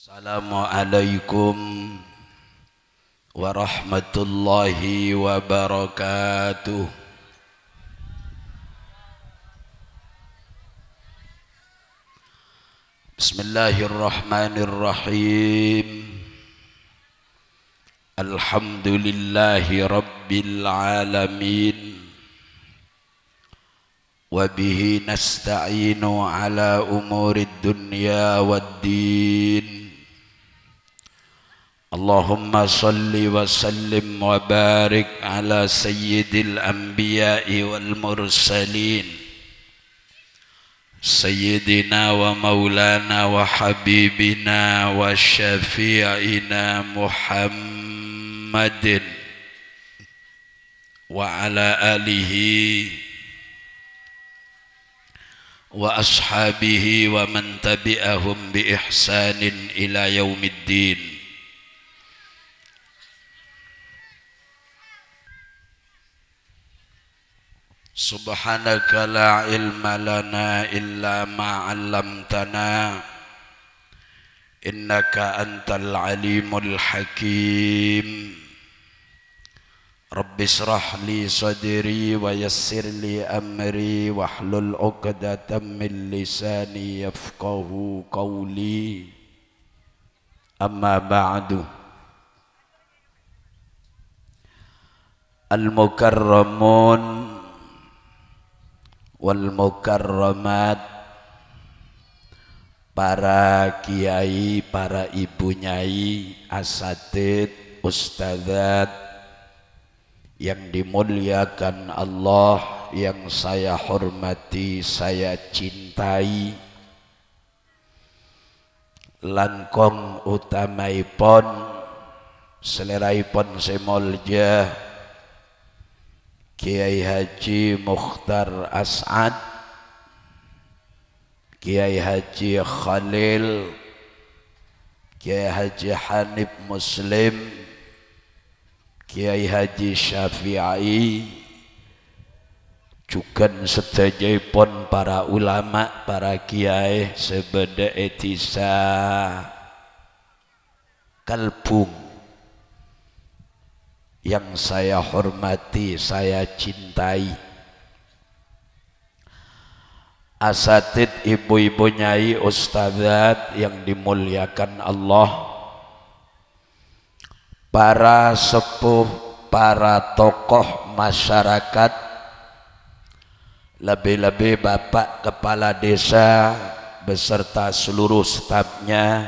Assalamualaikum warahmatullahi wabarakatuh. Bismillahirrahmanirrahim. Alhamdulillahi rabbil alamin. Wabihi nasta'inu ala umurid dunya waddin. Allahumma salli wa sallim wa barik ala sayyidil anbiya'i wal mursalin sayyidina wa maulana wa habibina wa syafi'ina Muhammadin wa ala alihi wa ashabihi wa man tabi'ahum bi ihsanin ila yaumiddin. Subhanaka la ilma lana illa ma 'allamtana innaka antal alimul hakim. Rabbi shrah li sadri wa yassir li amri wahlul 'uqdatam min lisani yafqahu qawli. Amma ba'du. Al-mukarramun wal mukarramat, para kiai, para ibu nyai, asatid, ustadzat yang dimuliakan Allah, yang saya hormati, saya cintai. Langkong utamaipun seleraipun semolja Kiai Haji Mukhtar As'ad, Kiai Haji Khalil, Kiai Haji Hanif Muslim, Kiai Haji Syafi'i, juga sedayapun para ulama, para kiai sebeda etisa kalbung yang saya hormati, saya cintai. Asatid, ibu-ibu nyai, ustadzat yang dimuliakan Allah, para sepuh, para tokoh masyarakat, lebih-lebih Bapak Kepala Desa beserta seluruh stafnya,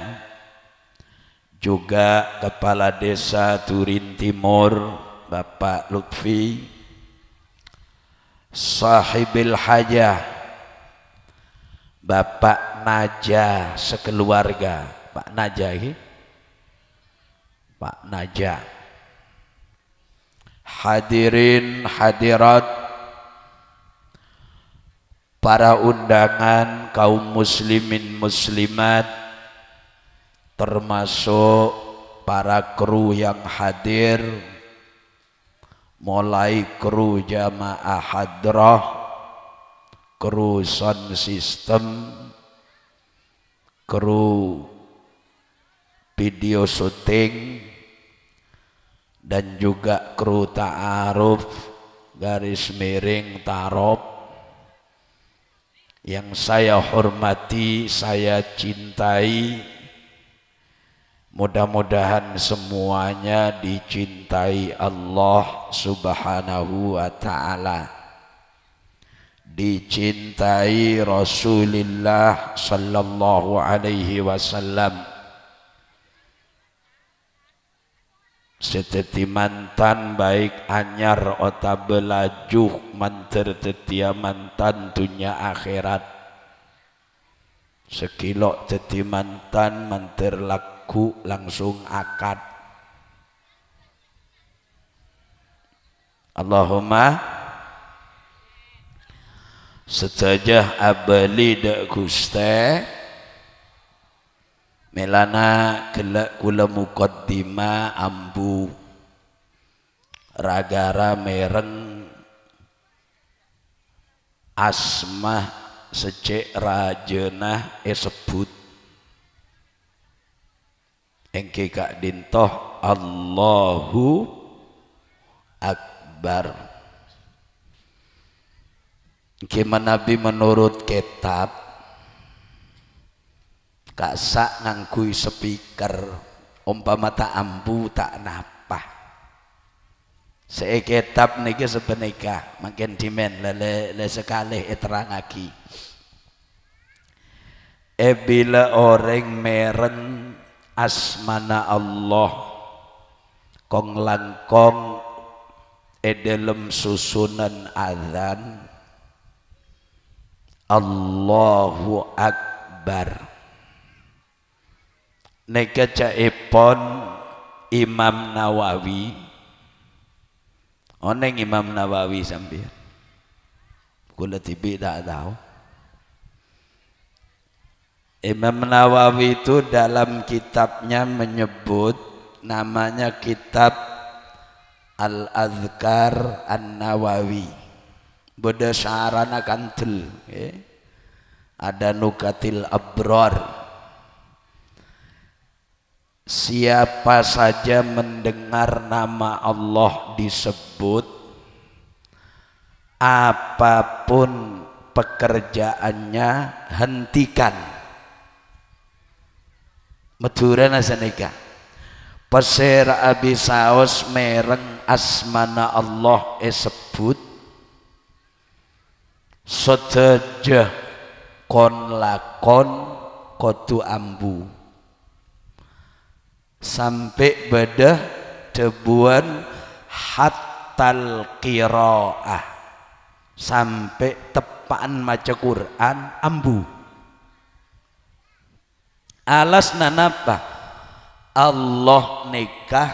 juga Kepala Desa Turin Timur Bapak Lutfi, sahibil hajah Bapak Naja sekeluarga, Pak Naja ini, Pak Naja, hadirin hadirat, para undangan kaum muslimin muslimat, termasuk para kru yang hadir, mulai kru jamaah hadrah, kru sound system, kru video syuting, dan juga kru ta'aruf garis miring tarob. Yang saya hormati, saya cintai, mudah-mudahan semuanya dicintai Allah Subhanahu wa ta'ala, dicintai Rasulullah sallallahu alaihi wasallam. Seteti mantan baik anyar ota belajuh manter tetia mantan dunia akhirat. Sekilo teti mantan manter laku langsung akad. Allahumma setajah abali dak guste melana kelak kula muqaddima ambu ragara mereng asmah secek rajenah sebut engke kak dintoh Allahu Akbar. Engke Nabi menurut kitab kak sak ngangkui speaker umpama tak ambu tak napa. Saya kitab niki sebenarnya makin dimen le sekali terangaki. Bila orang mereng asmana Allah kong langkong dalam susunan azan Allahu Akbar. Neka caipon Imam Nawawi. Oneng Imam Nawawi sambil. Kula tibi tak tahu. Imam Nawawi itu dalam kitabnya menyebut namanya kitab Al-Adhkar An-Nawawi. Beda syarana kantel. Ada Nukatil Abrar. Siapa saja mendengar nama Allah disebut, apapun pekerjaannya hentikan. Madura nasanika. Pasir abisaos mereng asmana Allah sebut, seteja kon lakon kotu ambu. Sampai bedah debuan hatal qiraah, sampai tepaan maca Quran ambu. Alas nanapa Allah nikah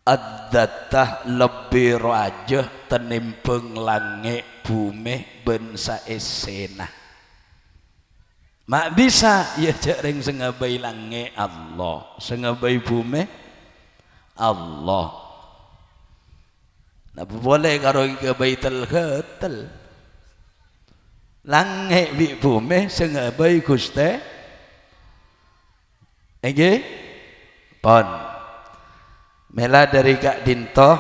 addatah lebih rajah tenimpeng langit bumi bensa esena. Mak bisa ya jarang sengabai langit Allah, sengabai bumi Allah. Napa boleh karo ke Baitul Khatal. Langit bi bumi sengabai Gusti. Nggih? Pon. Mela dari Kak Dinto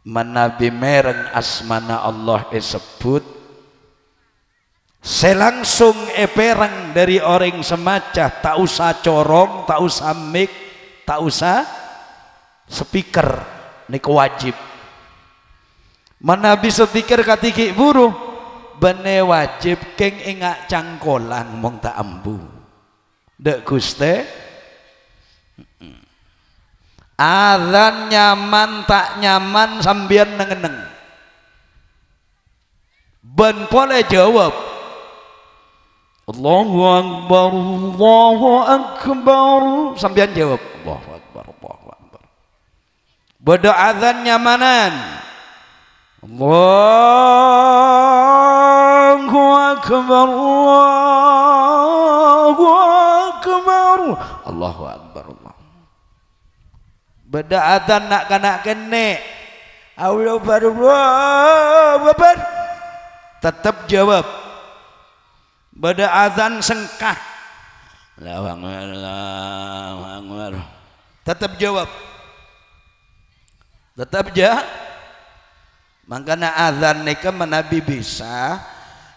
menabi mereng asmana Allah disebut. Selangsung eperang dari orang semacam, tak usah corong, tak usah mic, tak usah speaker, ini wajib. Mana bisa speaker katiki buruh, bene wajib keng ingak cangkolan mong tak ambu. Dek Guste, azan nyaman tak nyaman sambian nengeneng. Ben boleh jawab. Allahu Akbar, Allahu Akbar. Sambian jawab Allahu Akbar, Allahu Akbar. Beda azan nyamanan Allahu Akbar, Allahu Akbar, Allahu Akbar, Allah. Beda azan nak kena kene Allahu Akbar, Allahu Akbar. Tetap jawab. Bada azan sengkah Allahu Akbar, tetap jawab, tetap makanya azan nika menabi bisa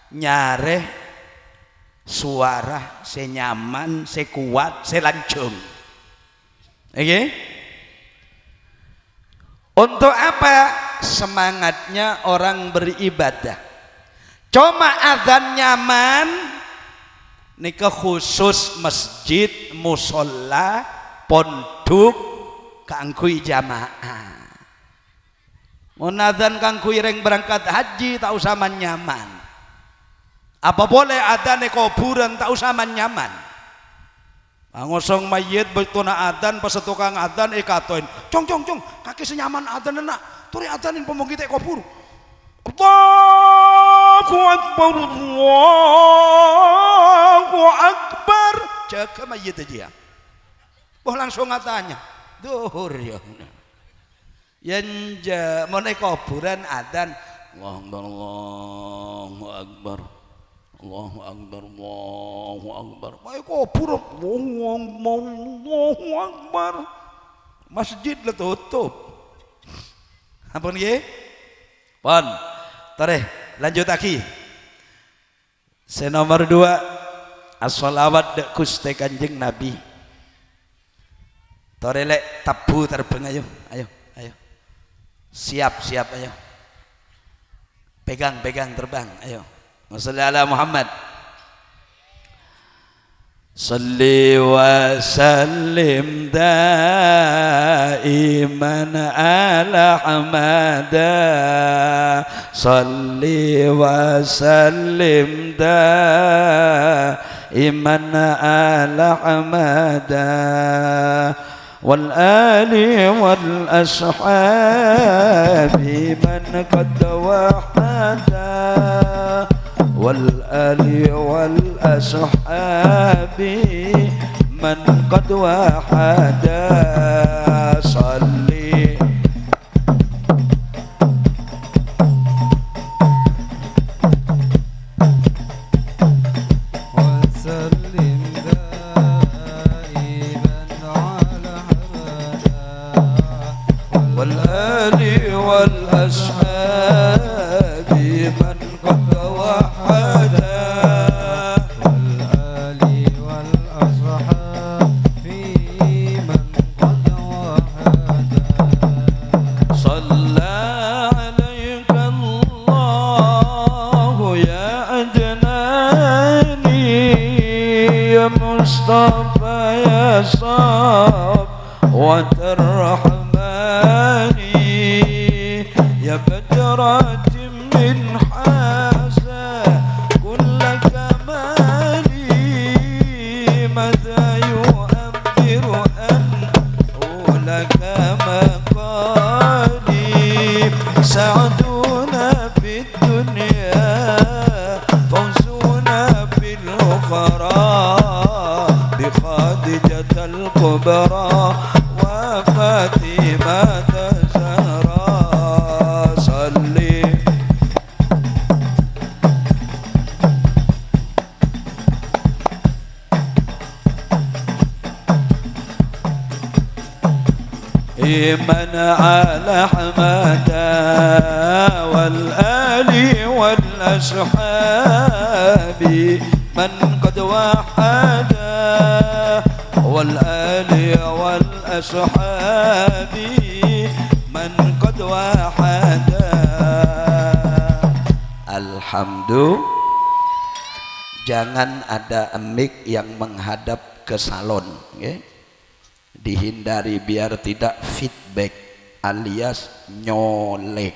nyare suara senyaman, sekuat, selancung. Oke? Untuk apa semangatnya orang beribadah? Cuma azan nyaman nika khusus masjid, musola, pondok kangkui jamaah. Mun azan kangkui reng berangkat haji tak usah nyaman. Apa boleh azan kuburan tak usah nyaman. Ngosong mayit betuna azan pas tukang azan katoin, "Cong cong cong, kaki senyaman azan enak. Turi azanin pemong kita kubur." Allahu Akbar, Allahu Akbar. Jaga mayit aja. Boh langsung ngatanya, duhur ya. Yanja mau naik kuburan adzan, Allahu Akbar, Allahu Akbar, Allahu Akbar, Allahu Akbar. Ayo kubur, Allahu Akbar. Masjid lah tutup. Ampun nggih? Pon. Tareh, lanjut lagi. Nomor 2, as-shalawat dek Gusti Kanjeng Nabi. Torelek tabu terbang, ayo, ayo, ayo. Siap, siap, ayo. Pegang, pegang terbang, ayo. Wassalli ala Muhammad. Salli wa sallim daiman ala hamada. Salli wa sallim daiman ala hamada. Wal ali wal ashabi man qad wahada. والآل والأصحاب من قد وحدا صلي وسلم دائما على حمدا والآل والأصحاب من قد وحدا والآل والأصحاب من قد وحدا صلى عليك الله يا أجناني يا مصطفى يا صاب وترحماني يا بدرة من حازة كل كمالي ماذا يؤبر أن لك مقالي سعدنا في الدنيا فوزنا في الأخرى بخادجة الكبرى وفاطمة الزهراء صلي من على حمدا والآل والأصحاب من قد وحدا والآل والأصحاب من قد وحدا. Alhamdulillah. Jangan ada mic yang menghadap ke salon, okay? Dihindari biar tidak feedback alias nyolek.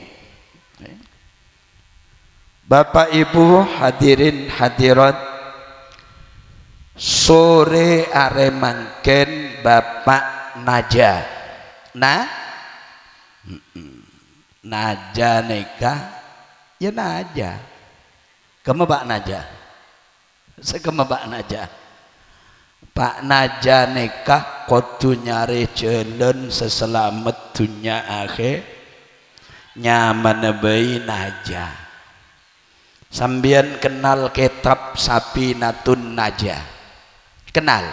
Bapak Ibu hadirin hadirat, sore aremangken Bapak Naja. Naja nikah ya Naja. Kema Pak Naja. Sekema Pak Naja. Pak Naja nikah kudu nyari jalan seselamat dunia akhir nyaman bayi Naja. Sambian kenal kitab Sapinatun Naja? Kenal?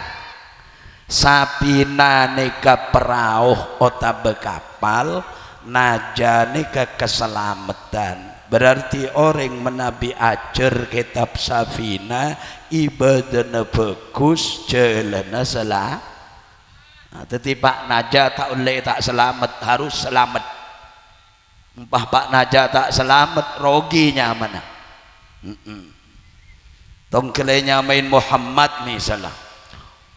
Sapina nikah perahu otabe kapal, Naja nikah keselamatan. Berarti orang menabi ajar kitab Safina ibadahnya bagus, jalannya salah. Tetapi Pak Naja tak boleh tak selamat, harus selamat. Umpah Pak Naja tak selamat, roginya mana? Tongkelenya main Muhammad misalnya,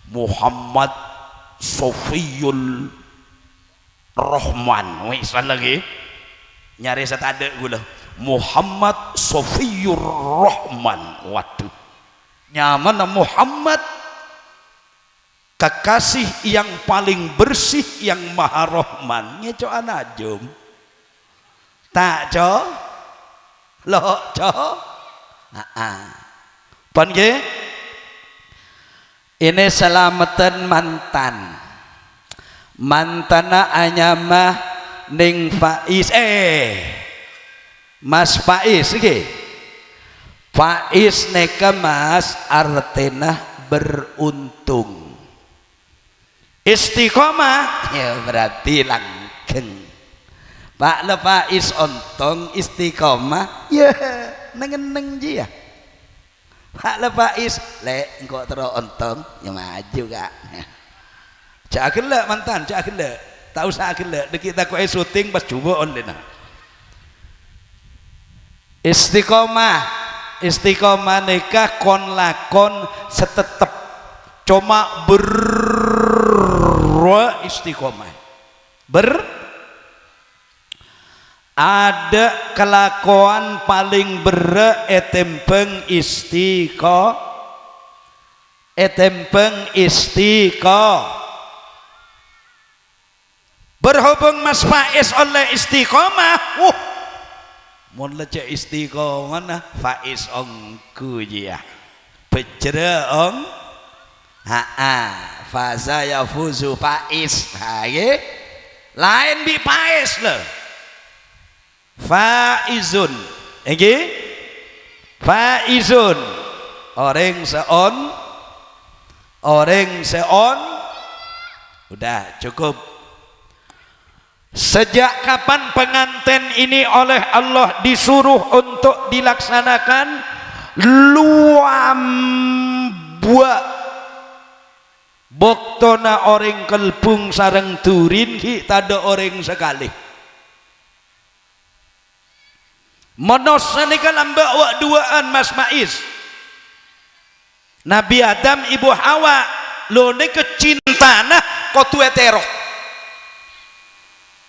Muhammad Sofiyul Rahman, misal lagi nyari setade gula. Muhammad Sofiyur Rahman, waduh nyaman Muhammad kekasih yang paling bersih yang maha rahman. Ngeco anajum tak co lo co pan ge ini selamatan mantana anyamah ning Faiz Mas Faiz iki Faiz neka mas artena beruntung. Istiqomah ya berarti langgeng. Pak le faiz ontong istiqomah ya nengeneng dia. Pak le faiz le engko terus ontong ya maju kak. Cak gelek mantan, cak gelek. Tak usah gelek, kita kok syuting pas coba online. Istiqomah nikah kon lakon setetep cuma istiqomah ada kelakuan paling etempeng berhubung Mas Faiz oleh istiqomah mun lecek istiqomah nah Faiz ongku ya bejre ong faza yafuzu Faiz lain bi Faiz le faizun faizun orang seon udah cukup. Sejak kapan pengantin ini oleh Allah disuruh untuk dilaksanakan luam buat boktona orang kelbung sareng turin kita ada orang sekali monos nikah lambak wak duaan Mas Faiz Nabi Adam Ibu Hawa lo ni kecintana kau tuwe terok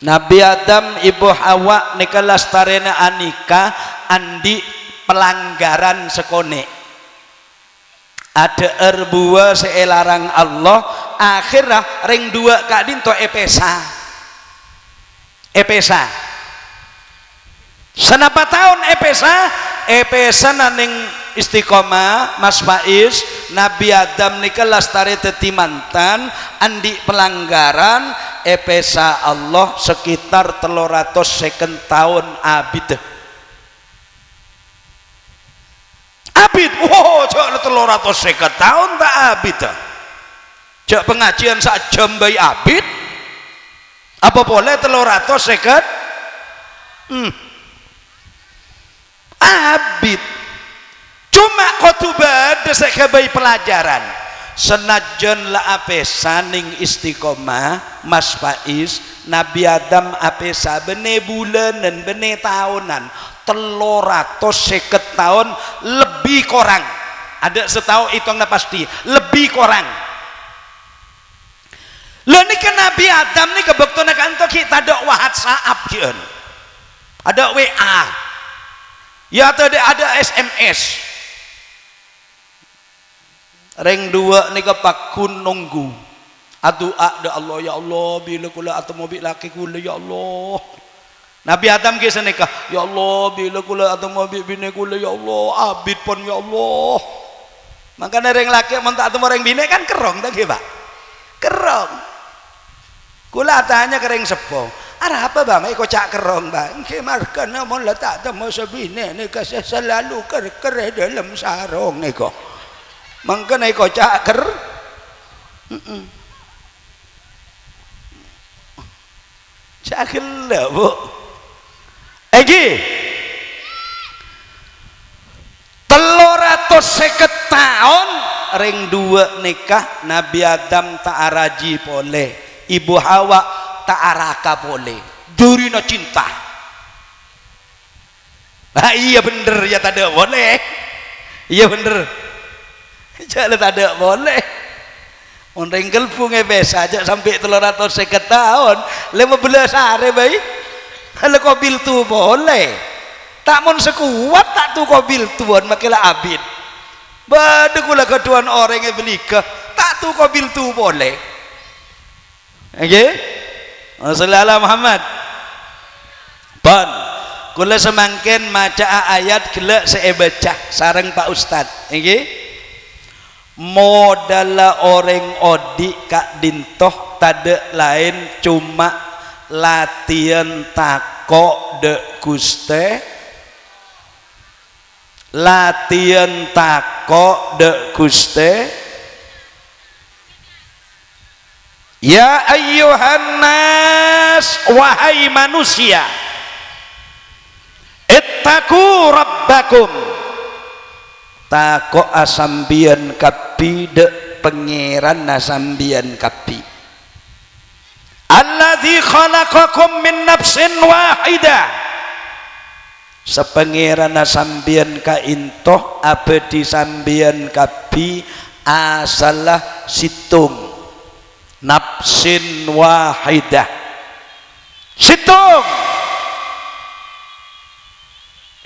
Nabi Adam Ibu Hawa nikah lastarena anika andi pelanggaran sekone ada erbua seelarang Allah akhirnya ring dua kadin to epesa senapa tahun epesa naning istiqomah Mas Faiz Nabi Adam nikah lastari teti mantan andi pelanggaran epesa Allah sekitar 300 tahun abid wow cok 350 tahun tak abid cok pengajian sak jam bayi abid apa boleh 350 abid cuma khotubah desek bayi pelajaran senajan la apesa ning istiqomah Mas Faiz Nabi Adam apesa bene bulanan bene tahunan 350 tahun lebih kurang ada setahu hitungnya pasti lebih kurang lo ini ke Nabi Adam nih kebetulan kantor kita ada WhatsApp ada WA ya ada SMS ring dua nih kepakun nunggu aduh ada Allah ya Allah bila kula atau mobil laki kula ya Allah Nabi Adam kisah nikah ya Allah bila kula atau mobil bini kula ya Allah abid pun ya Allah makanya ring laki mentak atau ring bini kan kerong tak pak kerong kula tanya kering sepo arah apa bang iko cak kerong bang kemarkan namun letak temu sebini nikah selalu ker dalam sarung niko makanya iko cak ker cakil lah bu Egi 350 tahun ring dua nikah Nabi Adam tak araji boleh Ibu Hawa tak araka boleh durina cinta iya bener ya tak ada boleh iya bener jangan tak ada boleh orang gelpunge biasa aja sampai 350 tahun 15 hari baik kalau kobil tu boleh tak mon sekuat tak tu kobil tuan makilah abid badekulah keduan orang yang belikah tak tu kobil tu boleh oke Rasulullah Muhammad pon kula semangkin maca ayat gelak seebaca sareng Pak Ustad oke modal orang odi kak dintoh tade lain cuma latihan takok de guste latihan takok de Guste. Ya ayyuhan nas, wahai manusia, ittaqu rabbakum, takok asambian kapi de pangeran asambian kapi, alladzi khalaqakum min nafsin wahidah, sepangeran asambian ka intoh abdi sambian kapi asalah situng nafsin wahidah, situng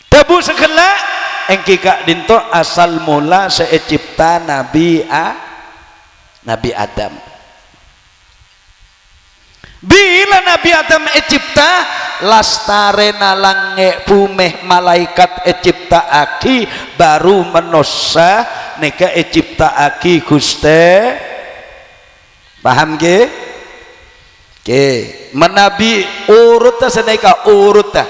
tebu segala engki kak dinto asal mula seecipta Nabi Adam. Bila Nabi Adam ecipta lastarena lange bumeh malaikat ecipta aki baru menossa neka ecipta aki Guste. Paham ke? Ke menabi urut ta seneka urut ta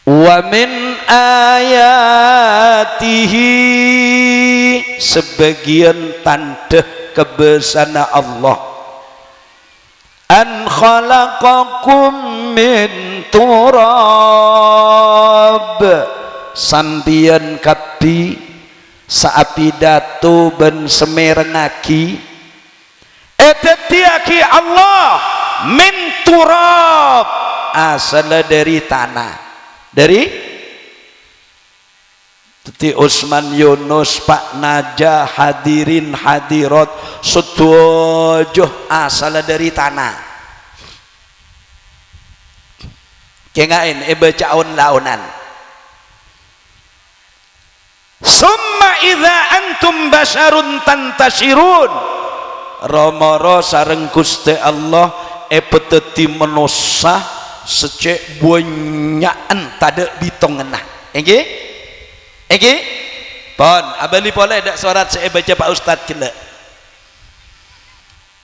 wa min ayatihi, sebagian tanda kebesaran Allah, an khalaqakum min turab, sambian kapi saapidatu ben semerengaki etetiaki Allah min turab, asal dari tanah, dari Teti Usman Yunus, Pak Naja, hadirin hadirat setujuh asal dari tanah. Kengain bacaun launan. Summa idza antum basharun tantashirun, romoro sareng Gusti Allah peteti menosa secek buanyaan tada bitongenah. Nggih? Nggih? Pon, abali pole dak surat saya baca Pak Ustaz kena.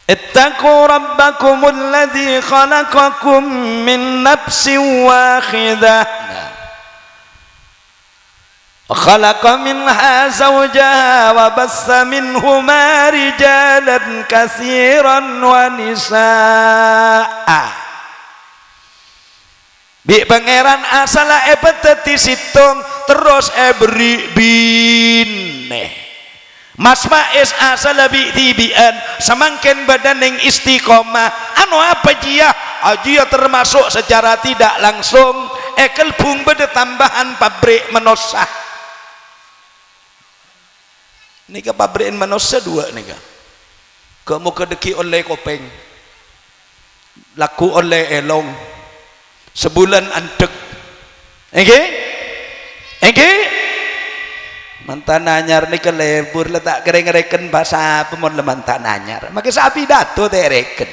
Ittaqu rabbakumul ladzi khalaqakum min nafsin wahidah. خلق منها زوجها وبث منهما رجالا كثيرا ونساء. Bi pangeran asala peteti situng terus beri bine mas maes asala bi tibian samangken badan yang istiqomah anu apa jia ajia termasuk secara tidak langsung kelbung beda tambahan pabrik menosah. Nika pabrikan manusia dua nika. Kamu kedeki oleh kopeng, laku oleh elong, sebulan antek. Engke, mantan anyar nika lebur letak kering reken bahasa pemon mantan anyar. Maka sapi dato teh reken.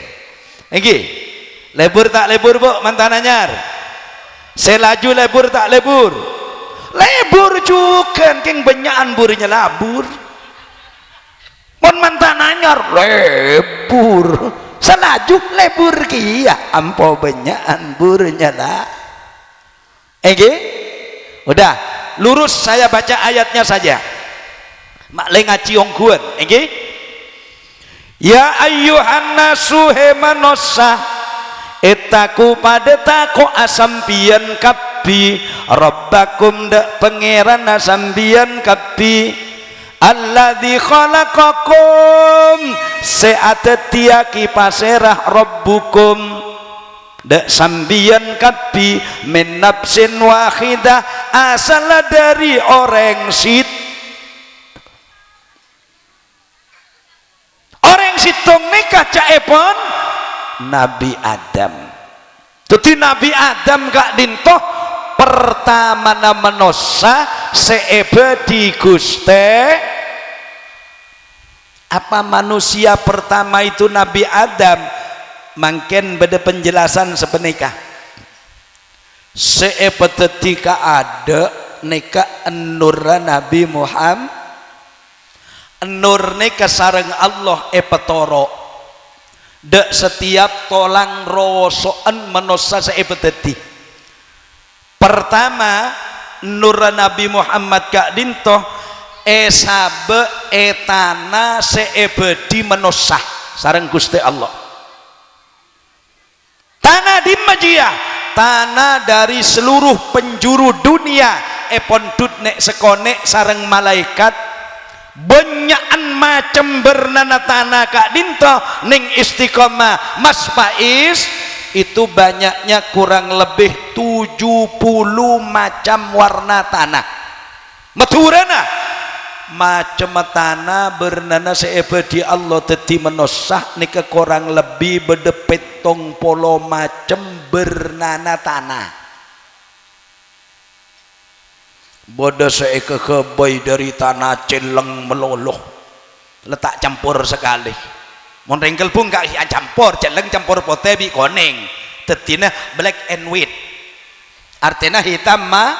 Engke, lebur tak lebur bu mantan anyar. Selaju lebur tak lebur. Lebur juga, keng banyakan burnya labur. Mon mantan anyar lebur, selajuk lebur kia, ampo banyakan burnya lah. Udah, lurus saya baca ayatnya saja. Mak lenga ciong kuan, ya ayyuhan nasu hemanosa, etaku pada tako asampian kapi, rabbakum dak pangeran asampian kapi. Alladzi khalaqakum, seatetiaki paserah rabbukum dak sambian kapi min nafsin wahidah, asal dari orang situng nikah caepon Nabi Adam. Tuti Nabi Adam gak dintoh pertama menosa seebe di Guste. Apa manusia pertama itu Nabi Adam? Mungkin beda penjelasan sepenikah. Seepetetika ada neka enura Nabi Muhammad, enur neka sareng Allah epetoro. Dek setiap tolang rosoan menosa seepeteti. Pertama nur Nabi Muhammad kak dinto esabe etana seebedi menosah sareng Gusti Allah. Tanah di Majia, tanah dari seluruh penjuru dunia epon nek sekonek sareng malaikat benyaan macem bernana tanah kak dinto ning Istiqomah Mas Faiz itu banyaknya kurang lebih 70 macam warna tanah. Maturana macam tanah bernana seebedi Allah teti menosah nika kurang lebih bedepet tong polo macam bernana tanah. Bodoh seeke kebay dari tanah celeng meloloh letak campur sekali. Mon rengkel pun gak campur celeng campur pote bi koneng tetina black and white artinya hitam ma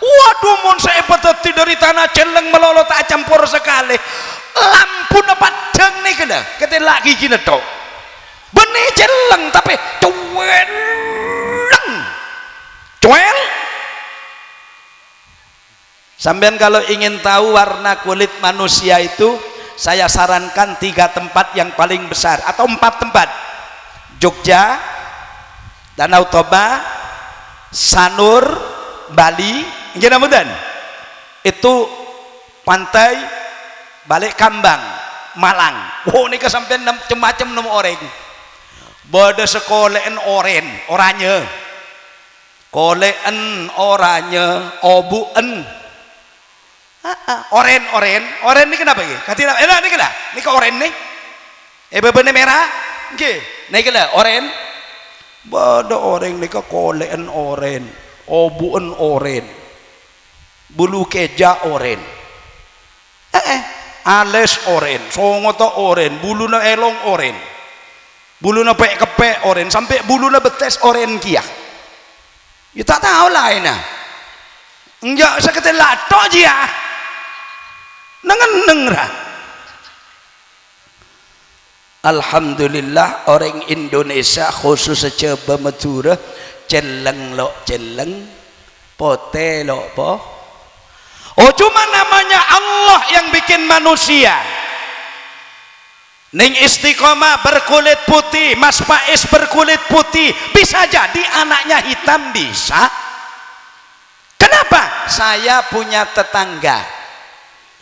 waduh mon saya peteti dari tanah celeng melolo tak campur sekali lampu padang nih kena kita lagi gini toh benih celeng tapi cuel sampean kalau ingin tahu warna kulit manusia itu saya sarankan 3 tempat yang paling besar atau 4 tempat: Jogja, Danau Toba, Sanur, Bali, mudah itu pantai Balik Kambang, Malang. Oh ini kesampean macam-macam nemu orang. Bodoh sekoleen oranye, koleen oranye, obuen. Oren ini kenapa ya? Katina, ini kenapa? Ini ke oren nih? Bebennya merah? Oke, ini kenapa? Oren? Bodoh oren ini ke koleen oren, obuen oren, bulu keja oren, ales oren, songoto oren, bulu na elong oren, bulu na pek kepek oren, sampai bulu na betes oren kia. Ya tak tahu lah ini. Enggak seketel lato aja. Nengeneng ra. Alhamdulillah orang Indonesia khusus coba Madura celeng lo celeng pote lo po. Oh cuma namanya Allah yang bikin manusia. Ning Istiqomah berkulit putih, Mas Faiz berkulit putih, bisa jadi anaknya hitam bisa. Kenapa? Saya punya tetangga.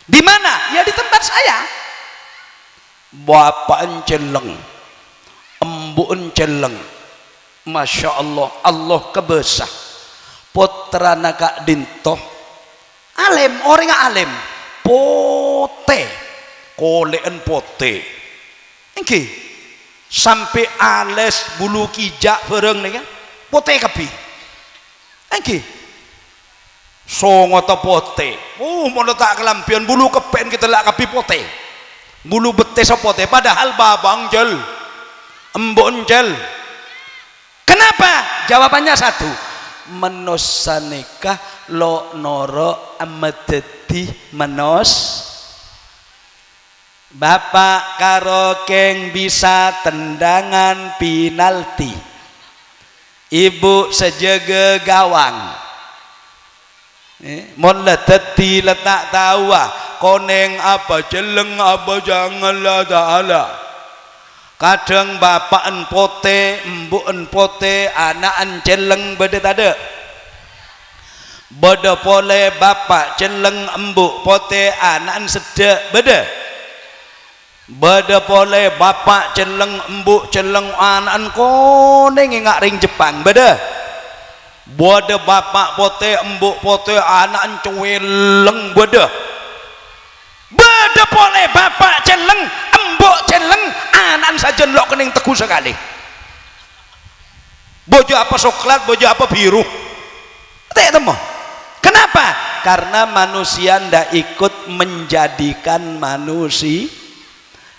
Di mana? Ya di tempat saya. Bapak celeng, embu celeng, masya Allah, Allah kebesah. Putra nakak dintoh, alim, orang alim, pote, koleen pote, engke, sampai ales bulu kijak bareng nih kan, pote kapi, engke. Songoto pote, mau letak kelampion bulu kepen kita lak kapi pote, bulu betes pote, padahal babang jel, embon jel. Kenapa? Jawabannya satu, menosanikah lo noro ameteti menos. Bapak karo keng bisa tendangan penalti, ibu sejaga gawang. Mon leteti letak tawa koneng apa celeng apa janganlah ta'ala. Kadang bapaan pote embuan pote anaan celeng beda tade beda pole bapak celeng embuk pote anaan sedek beda pole bapak celeng embuk celeng anaan koneng ngak ring Jepang beda. Bodoh bapak pote embuk pote anak cueleng bodoh pole bapak celeng embuk celeng anak saja lo kening teku sekali. Bojo apa coklat bojo apa biru tidak temu. Kenapa? Karena manusia ndak ikut menjadikan manusia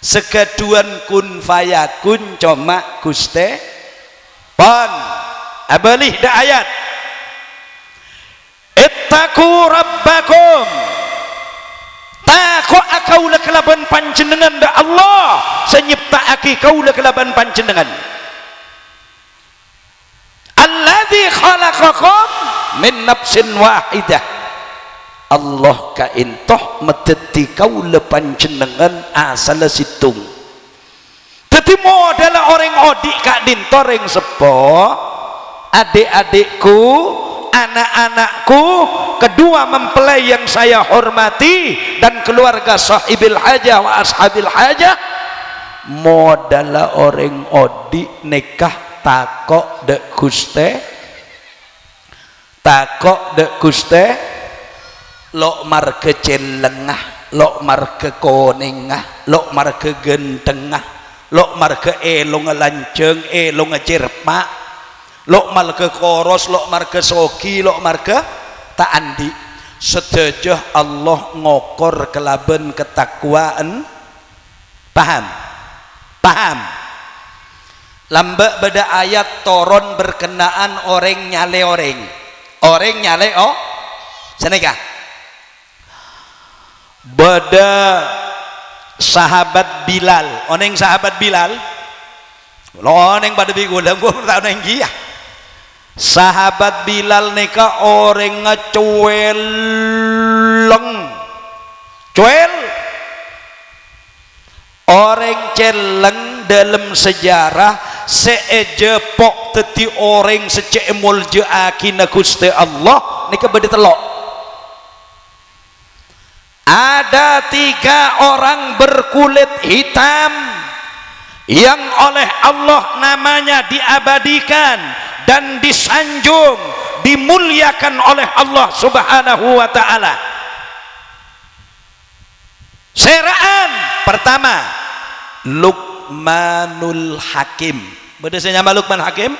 sekeduan kun fayakun cuma Guste pon abalih da ayat ittaqu rabbakum takut kaula kelaban panjenengan da Allah senyiptaake kaula kelaban panjenengan alladzi khalaqakum min nafsin wahidah. Allah ka intoh medeti kaula panjenengan asal situng. Dadi modal orang odik kak dintoreng sepo, adik-adikku, anak-anakku, kedua mempelai yang saya hormati dan keluarga sahibil hajah wa ashabil hajah, modal orang odik nikah takok dek guste lok mar kecelengah, lok mar kekonengah, lok mar kegentengah, lok mar ke elong lanceng, elong cerpak, lok mar ke koros, lok mar ke soki, lok mar ke taandi. Sedejah Allah ngokor kelaben ketakwaan. Paham lambak beda ayat toron berkenaan orang nyale seneka beda sahabat Bilal, oneng sahabat Bilal lo oneng pada bigulang gua tahu neng gia sahabat Bilal neka orang cuel orang celeng dalam sejarah seejepok teti orang secemul jeakina Gusti Allah nika beda telok. Ada 3 orang berkulit hitam yang oleh Allah namanya diabadikan dan disanjung, dimuliakan oleh Allah Subhanahu wa ta'ala. Seraan pertama Luqmanul Hakim. Beda saya nama Luqman Hakim?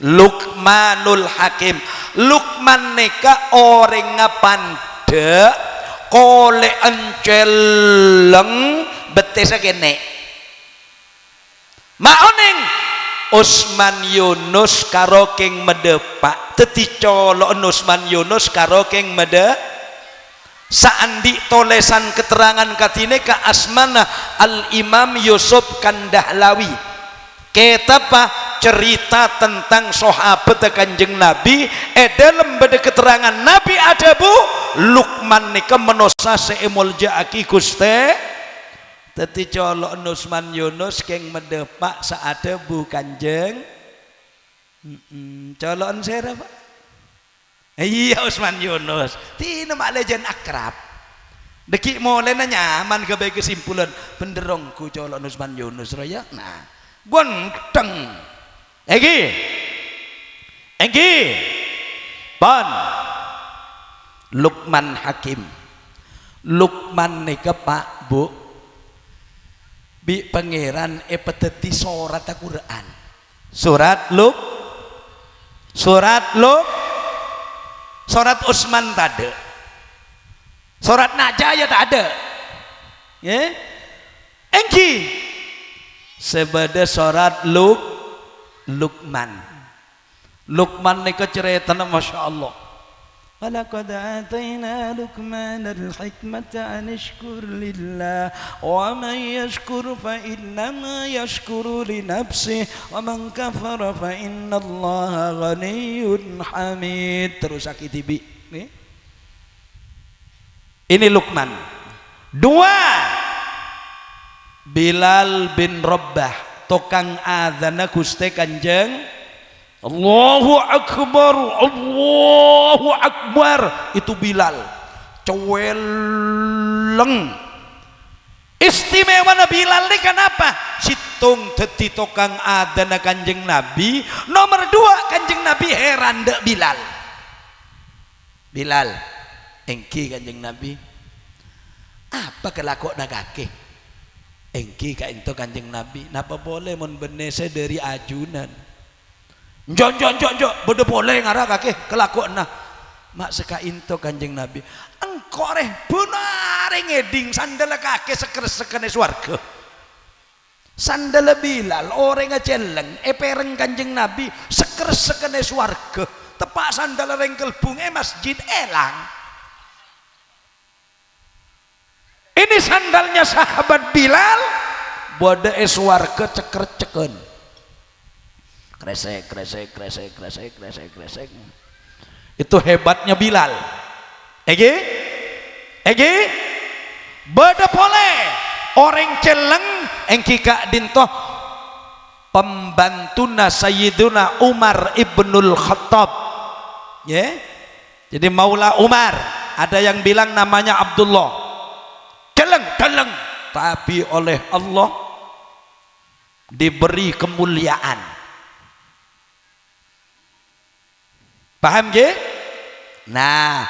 Luqmanul Hakim. Luqman neka orang ngapande kole enceleng betesa kene. Maoneng Usman Yunus karo keng medepak teti colok Usman Yunus karo keng mede saandi tolesan keterangan katine ka asmana Al Imam Yusuf Kandahlawi ketapa cerita tentang sahabat Kanjeng Nabi dalam beda keterangan Nabi ada bu Luqman nika menosa seemol jaaki Guste teti colok Usman Yunus keng medepak saada bu Kanjeng colokan saya Pak. Iya Usman Yunus tina mak legend akrab deki mulai nyaman ke baik kesimpulan penderongku colok Usman Yunus raya nah gonteng Enggi Pan Luqman Hakim. Luqman nika Pak Bu bi pangeran peteti surat Al-Quran surat Usman tade surat Najaya tak ada ya engki sebada surat Luqman nika ceritana Masya Allah walaqad atayna Luqmanal hikmata an yashkur lillah wa man yashkur fa innama yashkuru li nafsihi wa man kafara fa innallaha ghaniyyun hamid. Terus sakiti bi nih ini Luqman. 2 Bilal bin Rabbah tukang adzana Gusti Kanjeng Allahu Akbar itu Bilal ceweleng istimewa Bilal ini kenapa situng teti tukang adzana Kanjeng Nabi. Nomor 2 Kanjeng Nabi heran dek Bilal engki Kanjeng Nabi apa kelakok nagake engki ka into Kanjeng Nabi napa boleh mun benese dari ajunan Jok bodoh boleh ngarah kakek kelakon nah mak seka into Kanjeng Nabi engkau reh bunare ngeding sandal kakek seker-sekene swarga sandal Bilal orang ngeceleng pereng Kanjeng Nabi seker-sekene swarga tepak sandal rengkel bunge masjid elang. Ini sandalnya sahabat Bilal bodoh swarga ceker-ceken kresek Itu hebatnya Bilal. Ege beda pole orang celeng engki kak dintoh pembantuna Sayyiduna Umar ibnul Khattab, ya. Jadi Maula Umar, ada yang bilang namanya Abdullah, celeng tapi oleh Allah diberi kemuliaan. Paham ge? Nah,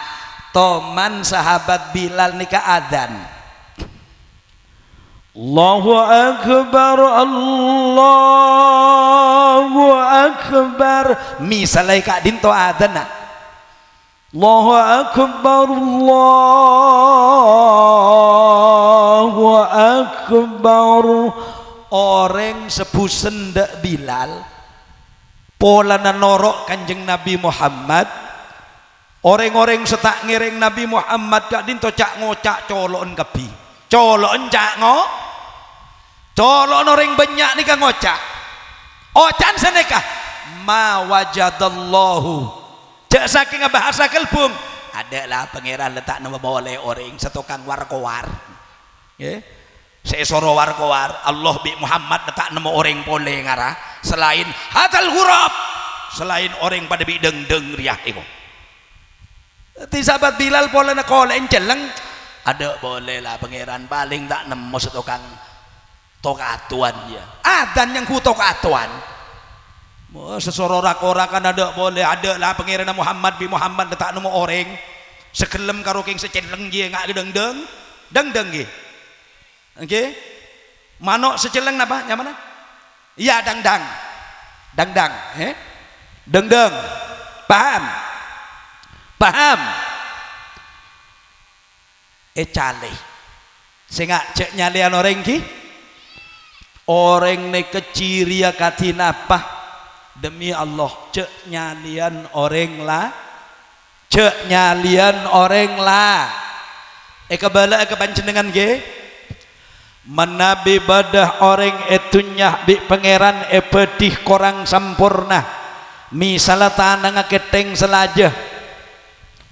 toman sahabat Bilal nikah adzan. Allahu akbar, Allahu akbar. Misalnya kak dinto adzan. Allahu akbar, Allahu akbar. Orang sebusen dak Bilal polana norok kanjeng Nabi Muhammad. Orang-orang setak ngiring Nabi Muhammad kak dinto cak ngocak colon kepi, colon cak colon orang banyak nih kang ngocak ocan seneka ma wajadallahu cak saking bahasa kelbung ada lah pangeran letak nama boleh orang setukang warkowar, ya. Seesoro warkowar Allah bi Muhammad letak nama orang boleh ngarah selain hatal huruf, selain orang pada bi deng riah itu. Ti sahabat Bilal pola nak kolen celeng ada boleh lah pangeran paling tak nemu setukang tokatuan ya. Adan yang ku tokatuan. Sesoro rakora kan ada boleh ada lah pangeran Muhammad bi Muhammad letak nemu orang sekelem karo king seceleng dia ngak deng ge. Oke. Manok seceleng apa? Yang mana? Iya dangdang. Deng. Paham? Cale sehingga cek nyalian orang ki orang ne keciria katina apa demi Allah cek nyalian orang lah kebala kepancenengan ge menabi badah orang etunya bi pangeran pedih korang sampurna misalnya tanang keteng selajah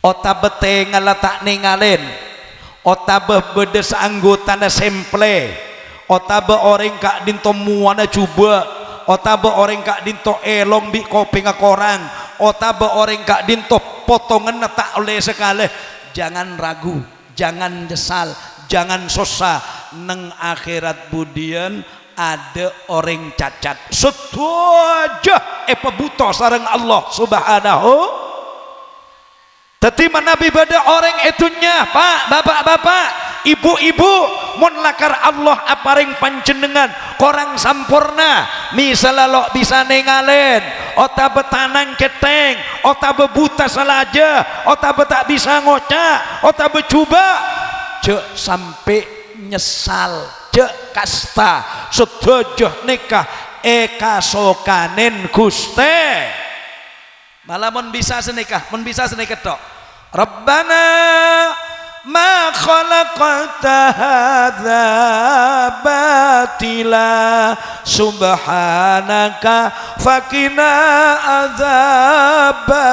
ota bete ngalatak ningalen otabe bedes anggota na semple otabe orang kak dinto muana coba otabe orang kak dinto elong bi kopi ngakorang otabe orang kak dinto potongan tak oleh sekali. Jangan ragu, jangan nyesal, jangan sosa neng akhirat budian ada orang cacat setuju pebuto sareng Allah subhanahu. Tetapi Nabi pada orang itunya pak bapak ibu-ibu mun lakar Allah aparing panjenengan korang sampurna misalnya lo bisa nengalen ota betanang keteng ota bebuta salaja ota tak bisa ngocak ota becuba cek sampai nyesal cek kasta setuju nikah sokanen guste malah mun bisa senikah tok Rabbana ma khalaqta hadza batila subhanaka faqina azabannar.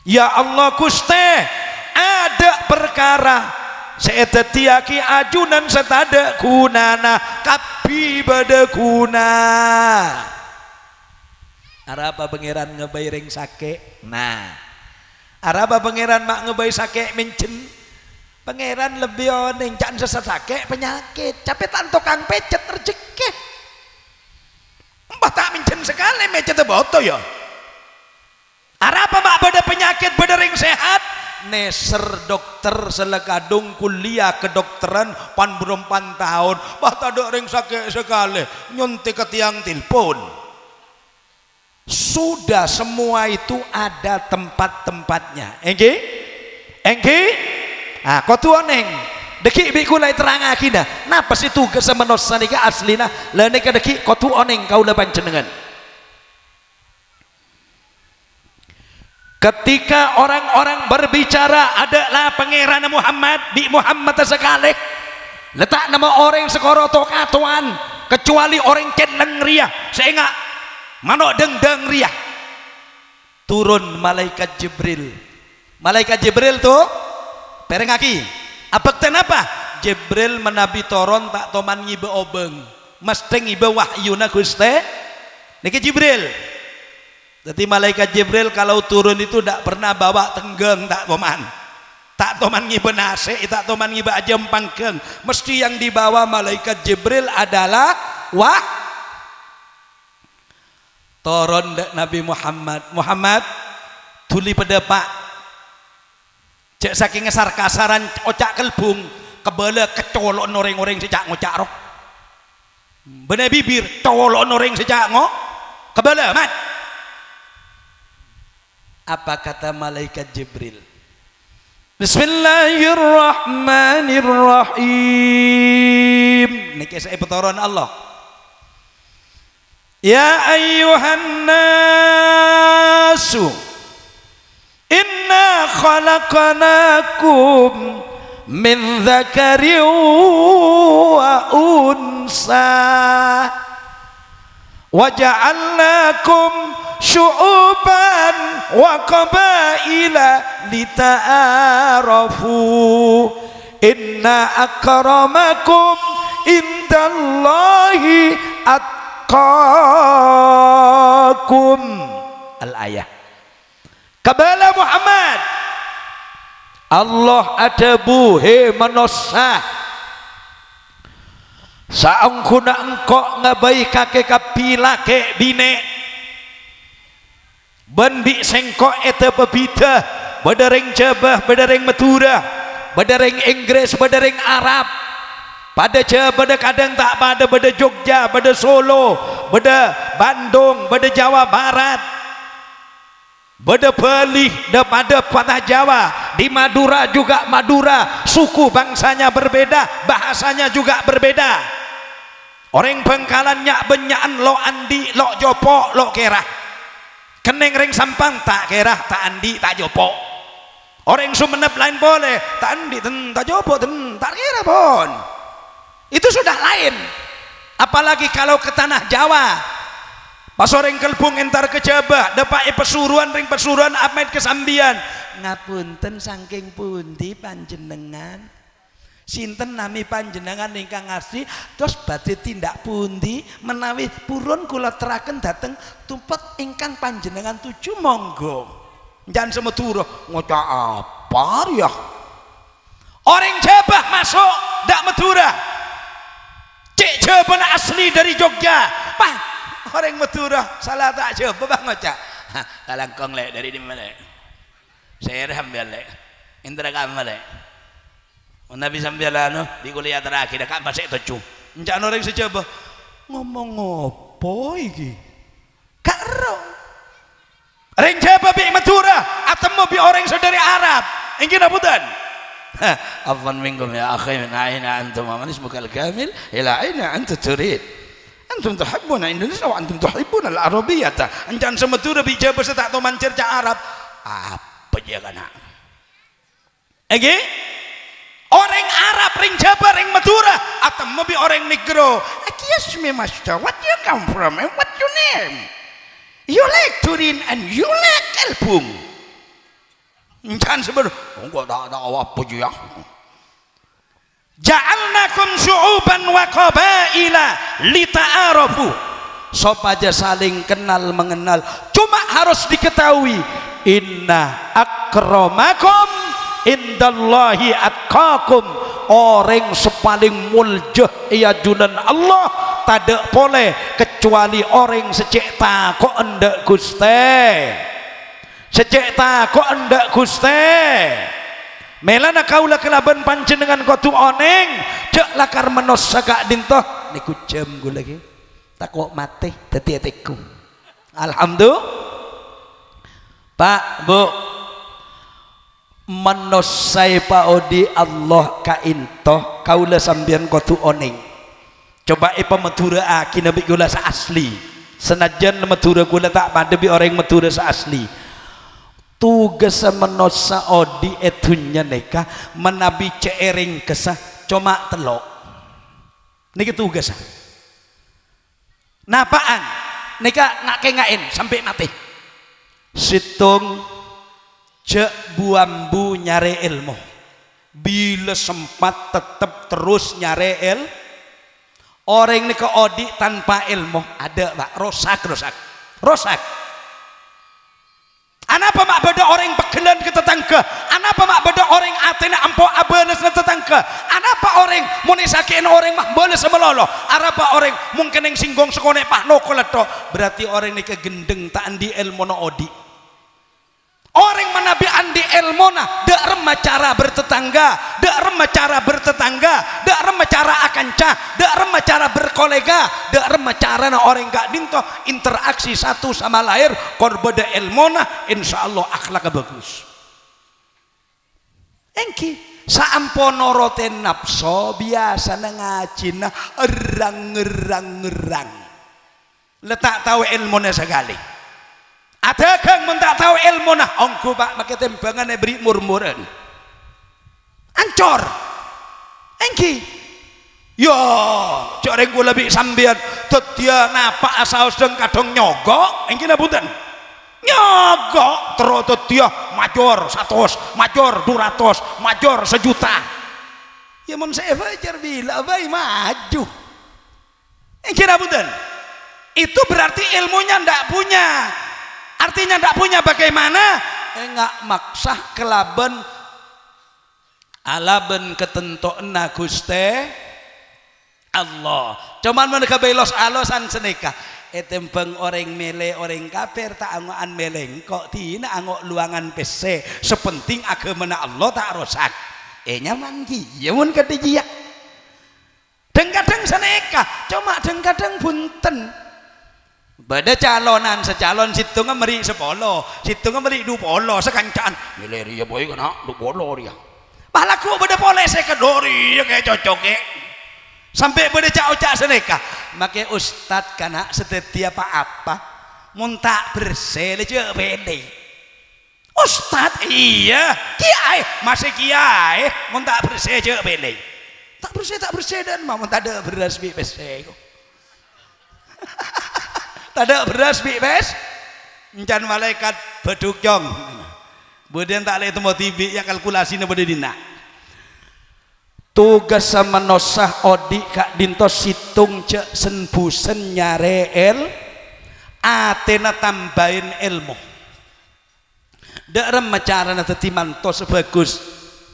Ya Allah Gusti ada perkara seeta tiaki ajunan setada kunana kapi bada kuna araba pangeran ngebayring sake. Nah araba pangeran mak ngebay sake mencen pangeran lebih oneng can sesake penyakit capek tanto kang pecet rezeki mbah tak mencen sekali mecet boto ya araba mak beda penyakit beda ring sehat neser dokter selekadung kuliah kedokteran pan berempan tahun bah tak ada ring sake sekali nyuntik ke tiang tilpun. Sudah semua itu ada tempat-tempatnya. Engge? Ah, kau tuh neng. Deki biku lai terang akina. Napa situ kesemenos sanika aslina. Lene ka deki kau tuh neng kau le panjenengan. Ketika orang-orang berbicara adalah pangeran Muhammad di Muhammad sekali. Letak nama orang sekoro tokatuan kecuali orang celeng ria sehingga manok deng-deng riah turun malaikat Jibril. Malaikat Jibril tuh perengaki apa kenapa Jibril menabi toron tak toman ngibe obeng mesti ngibe wahyuna Gusti niki Jibril. Jadi malaikat Jibril kalau turun itu tidak pernah bawa tenggeng tak toman ngibe nase tak toman ngibe aja pangkeng, mesti yang dibawa malaikat Jibril adalah toron Nabi Muhammad tuli pada pak cek saking ngesar-kasaran ocak kelbung kebala kecolok noreng-oreng sejak ngocak rok bener bibir colok noreng sejak ngok kebala mat. Apa kata malaikat Jibril? Bismillahirrahmanirrahim. Niki saya petoron Allah. Ya ayyuhan nasu inna khalaqnakum min dzakarin wa unsa wa ja'alnakum syu'uban wa qabaila lita'arafu inna akramakum indallahi atqakum. Al-ayah. Kabala Muhammad Allah ada buhe manusia saangkuna engkau ngabai kakek kapila ke bine bendi sengkok eta pebida badareng Jabah badareng Madura badareng Inggris badareng Arab pada Jawa pada kadang tak pada Jogja pada Solo pada Bandung pada Jawa Barat pada Bali pada Patah Jawa di Madura juga Madura suku bangsanya berbeda bahasanya juga berbeda orang Bangkalannya benyaan lo andi lo jopo lo kerah keneng ring sampang tak kerah tak andi tak jopo orang Sumenep lain boleh tak andi tak jopo tak kerah pun itu sudah lain apalagi kalau ke tanah Jawa pas orang kelbung entar ke Jabah dapat pesuruan ring pesuruan amet kesambian ngapunten saking pundi panjenengan sinten nami panjenengan ingkang ngasih terus badhe tindak pundi menawi purun kula teraken dateng tumpet ingkang panjenengan tuju monggo jangan semetura ngocak apa ya orang Jabah masuk dak Madura cek Jabah asli dari Jogja Pak orang Madura salah tak Jabah bang ngocak kalangkong lek dari di mana saya ambil lek indra kamu lek Nabi sambil anu di kuliah terakhir kak masih tujuh encan orang sejabah ngomong ngopo iki kak ero orang Jabah bi Madura atau mau bi orang saudari Arab ingin abudan afwan minkum ya akhi min aina antum wa man ismukal kamil ila aina anta turid antum tuhibbuna Indonesia wa antum tuhibbuna al-arabiyyata encan semetura bi Jabah setak to mancer ca Arab apa dia kana ege orang Arab ring Jabar ring Madura atau mobil orang Negro excuse me master what you come from and what your name you like Turin and you like Elbung jangan sebenarnya enggak tak apa ya ja'alnakum syu'uban wa qabaila lita'arafu supaya saling kenal mengenal cuma harus diketahui inna akramakum indallahi atqakum orang sepaling muljah iya junan Allah tak boleh kecuali orang secek takok endak Guste secek takok endak Guste melana kaula kelaban panjenengan kotu oneng cek lakar menos sagak dintoh niku jam gue lagi takok mati dadi atiku alhamdulillah Pak Bu manosai Pak Odi Allah kaintoh kaula sambian kotu oning coba Madura aki nabi gula sa asli senajan Madura gula tak pada bi orang Madura sa asli tugas menosa Odi etunya neka menabi ceering kesah cuma telok niki tugas napaan nika ngain sampai mati. Situng cek buambu nyari ilmu. Bila sempat tetap terus nyari orang nika odi tanpa ilmu ada pak rosak. Anapa mak beda orang bekelan ke tetangga? Anapa mak beda orang atena ampo abenes ke tetangga? Anapa orang munisakeun orang mah beles melolo? Arapa orang mungkin yang singgung sekone pah no koleto? Berarti orang nika gendeng tak andi ilmu no odi. Orang menabi andi elmona dak remah cara bertetangga, dak remah cara bertetangga, dak remah cara akanca, dak remah cara berkolega, dak remah cara na orang gak dinto interaksi satu sama lain korbeda elmona insyaallah akhlak bagus. Engki saampono roten nafso biasa na ngajina erang. Letak tahu ilmuna sekali. Ada kang mentak tahu ilmu nah ongku pak pakai tembangan beri murmuran ancor engki yo coreng gula lebih sambian tetia napa asal sedang kadang nyogok engki nabutan nyogok terus tetia major 100 major 200 major 1 juta ya mun saya fajar bila bayi maju engki nabutan itu berarti ilmunya ndak punya. Artinya tidak punya bagaimana? Enggak maksah kelaban alaben ketentuan Guste Allah. Cuman mereka belos alosan seneka. Tembang orang mele orang kafir tak angoan meleng kok tina angok luangan PC. Sepenting agama Allah tak rosak. Nyaman ya mun kadijia. Kadang seneka, cuma kadang bunten. Bada calonan secalon situ ngemeri 10 situ ngemeri 20 sekancaan mileri ya boy kena 20 dia palaku bada poles kedori ya kayak cocok sampai bada cak seneka make ustad kana setiap apa muntak bersih aja bede ustad iya kiai masih kiai muntak bersih aja bede tak bersih dan mau muntak ada beras bi bersih ada beras bi bes encan malaikat beduk jong kemudian tak leh temu tibi ya kalkulasinya pada dina tugas sama nosah odi kak dinto situng cek senbusen nyare atena tambahin ilmu dak remeh carana teti manto sebagus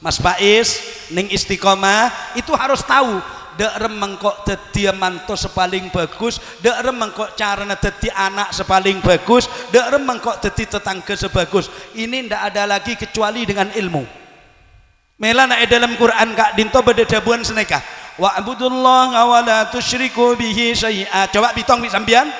Mas Faiz ning istiqomah itu harus tahu dak remeng kok dadi mantu sepaling bagus, dak remeng kok caranya dadi anak sepaling bagus, dak remeng kok dadi tetangga sebagus. Ini ndak ada lagi kecuali dengan ilmu. Mela nak dalam Quran kak dinto bedadabuan seneka. Wa abudullaha wa la tusyriku bihi syai'a. Coba bitong bi sambian.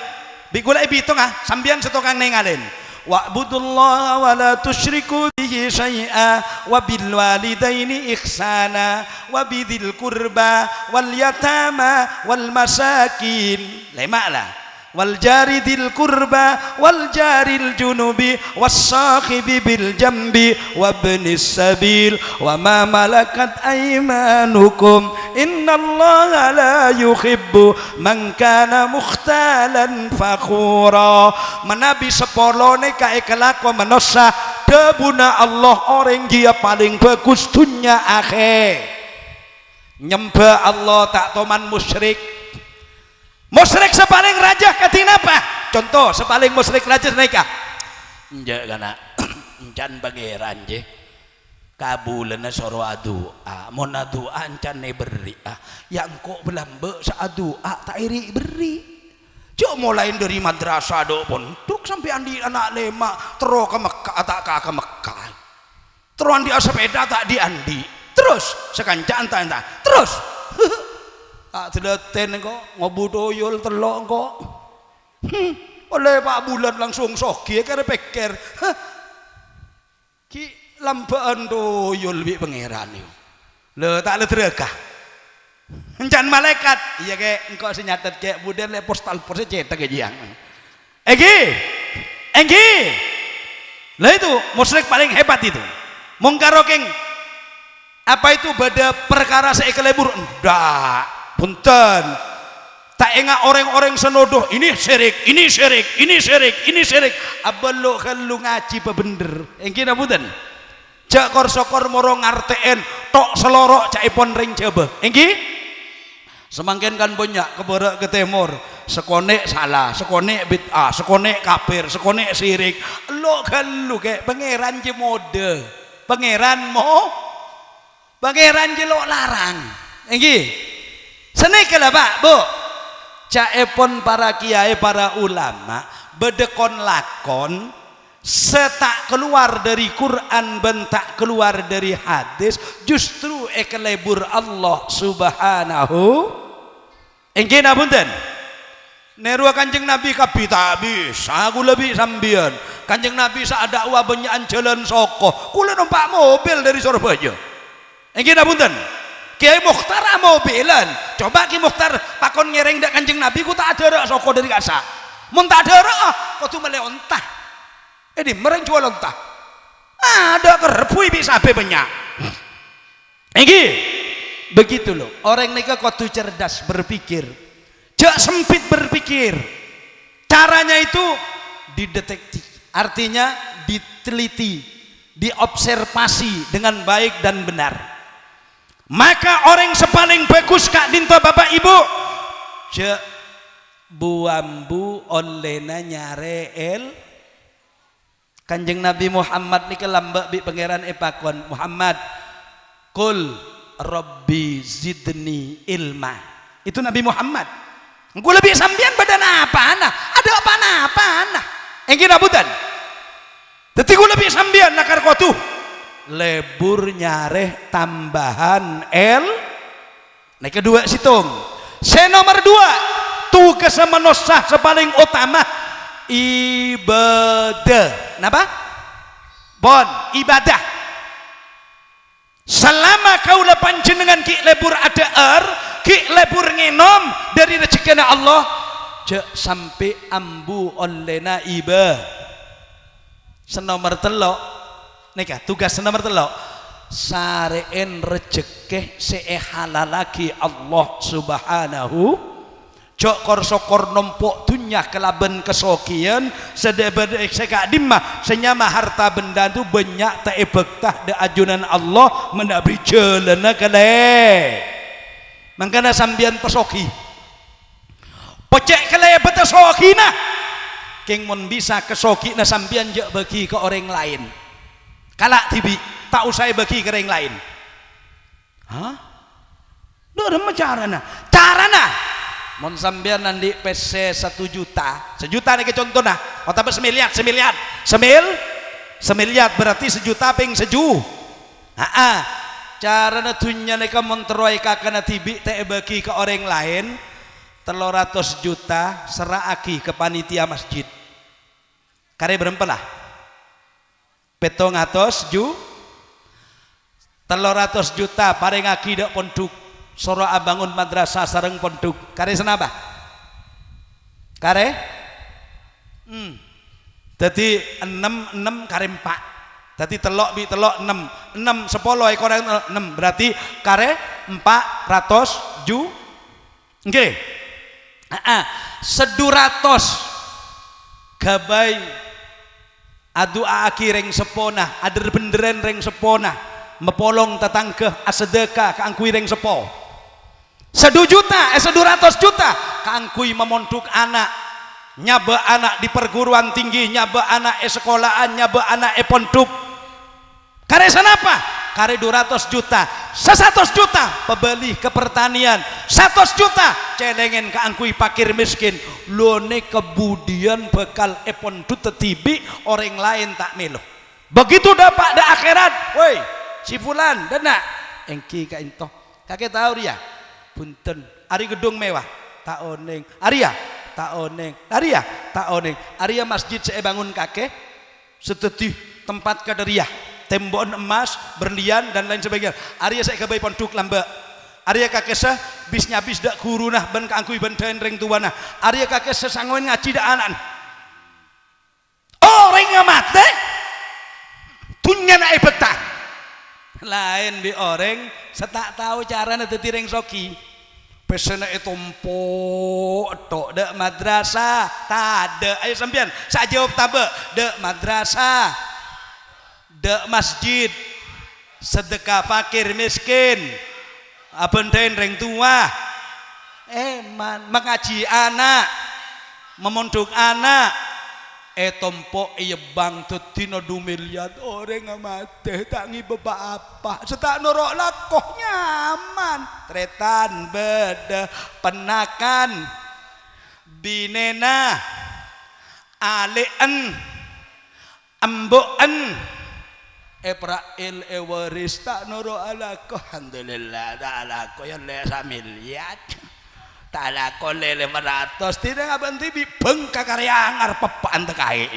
Bi gula bitong sambian setokang nengalen. Wa'budullaha wa la tusyriku bihi syai'a wa bil walidaini ihsana wa bidzil qurba wal yatama wal masakin lema'lah wal jari dil qurba wal jaril junubi was sahibi bil jambi wa ibnis sabil wa ma malakat aymanukum innallaha la yuhibbu man kana mukhtalan fakhura. Menabi sepolone kae kelako menosa debuna Allah orang dia paling bagus dunia akhir nyembah Allah tak toman musyrik. Musyrik sepaling raja katina apa? Contoh sepaling musyrik raja mereka. Enggak kana encan pangeran je. Kabulana soro adua. Mun adua encan ne beri. Yang kok belambe sa adua tak iri beri. Cuk mulai dari madrasah do pondok sampai andi anak lema terus ke Mekah tak ke Mekah. Terus andi sepeda tak di andi. Terus sekancaan tak terus. Tak teleten kok ngobudoyol telok kok oleh Pak Bulan langsung sogi kare pikir ki lambaan doyol bi pangeran yo le tak le dregah encan malaikat iya ke engko senyatet ke budan le postal pos cetak jiang enggi lah itu musyrik paling hebat itu mungkarokeng apa itu bada perkara sekelebur ndak punten tak enggak orang-orang senodoh ini syirik, ini syirik, ini syirik, ini syirik. Abalo kalau ngaji bener engki napunten jak kor-sokor moro ngarteen tok selorok cak ipon ring coba engki semangkin kan banyak ke barat ke timur sekonek salah, sekonek bid'ah, sekonek kafir, sekonek syirik. Lo kalau kayak pangeran je mode pangeran je lo larang engki senekala pak bu caepon para kiai para ulama bedekon lakon setak keluar dari Quran bentak keluar dari hadis justru ekelebur Allah subhanahu engke napunten neru kanjeng Nabi kapi tak bisa aku lebih sambian kanjeng Nabi saat dakwah benyaan jalan soko kula numpak mobil dari Surabaya engke napunten Kiai Mukhtar mobilan coba Kiai Mukhtar pakon ngereng dak kanjeng Nabi ku tak ada soko dari kasa mun tak ada kau tu mele ontah ini mereng jual ontah ada kerepui bisa banyak ini begitu loh orang mereka kau tu cerdas berpikir jak sempit berpikir caranya itu dideteksi artinya diteliti diobservasi dengan baik dan benar. Maka orang sepaling bagus kak dinto bapak ibu je buambu olena nyareel kanjeng Nabi Muhammad ni kelambak bi pangeran epakon Muhammad kul Rabbi zidni ilma itu Nabi Muhammad gue lebih sambian badan apa nah ada apa nah engki nabutan tapi gue lebih sambian nakar kotu lebur nyareh tambahan L nah kedua situng nomor 2 tugas manusia sepaling utama ibadah napa bon ibadah selama kau lepan jenengan ki lebur ada ki lebur ngenom dari rezeki Allah je sampai ambu olena iba senomor telok nika tugas nomor 3 sareen rezeki sehalal lagi Allah subhanahu jok kor-sokor nompok dunya kelaban kesokian sedebede seka dimah senyama harta benda tu banyak tak bektah de ajunan Allah menabi jelena kale mangkana sambian pesoki pecek kale betasokina king mun bisa kesoki na sambian je bagi ke orang lain kalak tibi tak usah bagi ke yang lain hah? Ada carana mon sambian nanti PC 1 juta nih ke contoh nah otak semiliar berarti 1 juta ping seju carana dunya nih mon teroy kakana tibi tak bagi ke orang lain 300 juta seraki ke panitia masjid kare berempat lah 700 juta paling aki dak ponduk soro abangun madrasah sareng ponduk kare senapa kare jadi 6 kare 4 jadi telok 6 10 ekor 6 berarti kare 400 ju nggih seduratos gabai adu aki reng sepona ader benderen reng sepona mepolong tetangga asedekah keangkui reng sepo 1 juta 200 juta keangkui memontuk anak nyaba anak di perguruan tinggi nyaba anak sekolahan nyaba anak pondok kare sanapa kare 200 juta 100 juta pebeli ke pertanian 100 juta celengen keangkui pakir miskin lone kemudian bekal pondok tetibi orang lain tak melo begitu dapat da akhirat woi si fulan dana engki ka into kakek tahu dia punten ari gedung mewah tak oneng Arya tak oneng Arya tak oneng Arya masjid saya bangun kakek setetih tempat kaderiah tembok emas berlian dan lain sebagainya Arya saya kebai pondok lamba Arya kakek sah bisnya bis dak guru nah ben kaangkui benten ring tuana Arya kakek sesangoin ngaji dak anan orang ngamate tunya na betah lain di orang setak tahu cara nanti ring soki pesena itu empuk tok dek madrasah tak ada. Ayo sampean saya jawab tabe dek madrasah dek masjid sedekah fakir miskin abenten reng tua man mengaji anak memondok anak tompo iya bang tutino 2 miliar orang amate tak ngi beba apa setak norok lakoh nyaman tretan beda penakan binena alen emboen Eprail ewaris tak noro alakoh alhamdulillah tak alakoh yang le samiliat tak alakoh le 500 tidak ngabanti bibeng kakaryangar pepaan tekai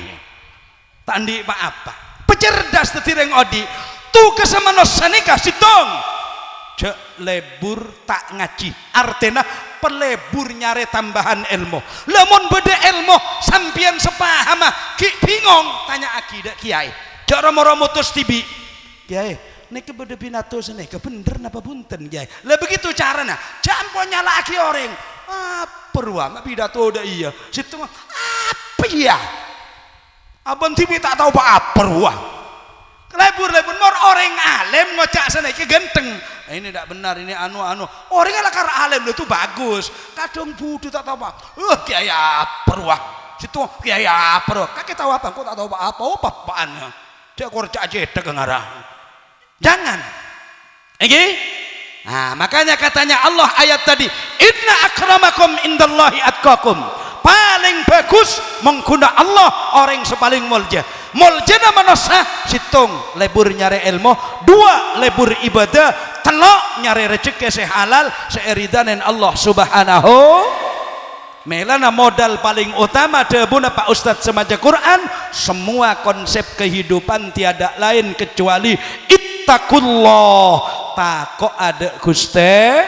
tandi apa pecerdas tetireng odi tu kesemanosanika sitong cek lebur tak ngaji artinya pelebur nyare tambahan ilmu lamun beda ilmu sampian sepahama ki bingung tanya akidah kiai cara moro mutus tibi kiai nek beda binato sene bener napa punten kiai lah begitu caranya jangan punya laki orang apa ruang pidato udah iya situ apa ya abang tibi tak tahu apa ruang lebur mor orang alim ngocak sana ke genteng ini tidak benar ini anu orang lakar alim itu bagus kadang budu tak tahu apa kiai apa ruang situ kiai apa ruang kakek tahu apa kok tak tahu apa apaannya dia korca aja dengarah jangan ini nah makanya katanya Allah ayat tadi inna akramakum indallahi atqakum paling bagus mengguna Allah orang yang sepaling mulja muljana manusia situng lebur nyari ilmu 2 lebur ibadah telok nyari rezeki sehalal seiridanin Allah subhanahu melana modal paling utama debuna Pak Ustadz semaja Quran semua konsep kehidupan tiada lain kecuali ittaqullah takut ada Guste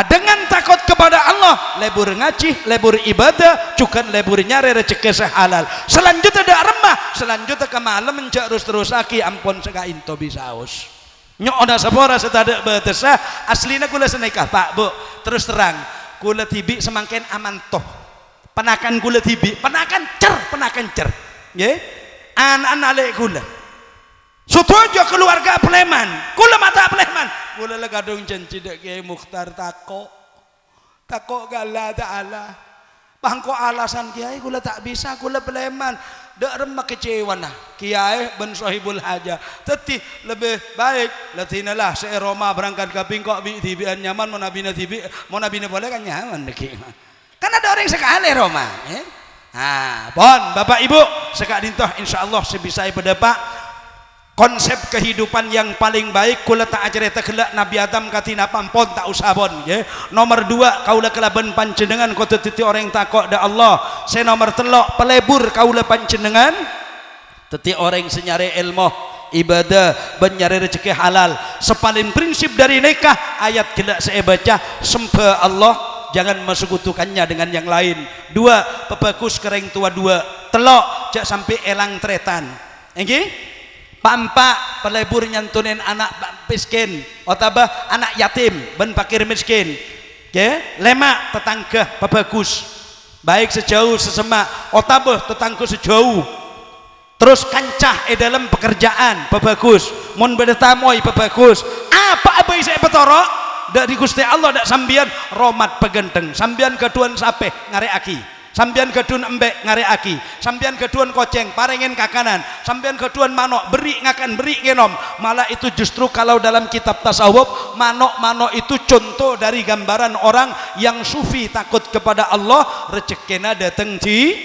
dengan takut kepada Allah lebur ngaji lebur ibadah juga lebur nyari rezeki sehalal selanjutnya ada remah selanjutnya ke malam menjarus terus lagi ampun seka into bisaus nyok ada sepora setada betesa aslinya kula senikah Pak Bu terus terang kula tibi semangken aman toh penakan kula tibi penakan cer nggih anak-anak lek kula sutojo keluarga Pleman kula mata Pleman kula legadung janji dek Kiai Mukhtar tako gala taala bangko alasan Kiai kula tak bisa kula Pleman dek remak kecewa nah Kiai ben sahibul haja teti lebih baik latinalah se Roma berangkat ke Bingkok tibian nyaman mau nabina boleh kan nyaman deki kan ada orang sekali Roma pon Bapak Ibu sekak dintoh insyaallah sebisa berdepak konsep kehidupan yang paling baik kula tak ajareta kelak Nabi Adam katina pampon tak usah bon ya. Nomor 2 kaula kelaban panjenengan kota titi orang takok da Allah saya nomor 3 pelebur kaula panjenengan teti orang senyare ilmu ibadah benyare rezeki halal sepaling prinsip dari nikah ayat kelak saya baca sembah Allah jangan mensekutukannya dengan yang lain 2 pebagus kereng tua 2 telok jak sampai elang tretan nggih Pampak pelebur nyantunin anak miskin otabah anak yatim ben fakir miskin lemak tetangga pebagus baik sejauh sesemak otabah tetangga sejauh terus kancah dalam pekerjaan pebagus mun bedetamoy pebagus apa saya betorok dari Gusti Allah dak sambian romat pegenteng sambian keduan sape ngareaki sambian kedun embek ngareaki sambian kedun koceng parengen kakanan sambian kedun manok beri ngakan beri ngenom malah itu justru kalau dalam kitab tasawuf manok itu contoh dari gambaran orang yang sufi takut kepada Allah rezekina dateng di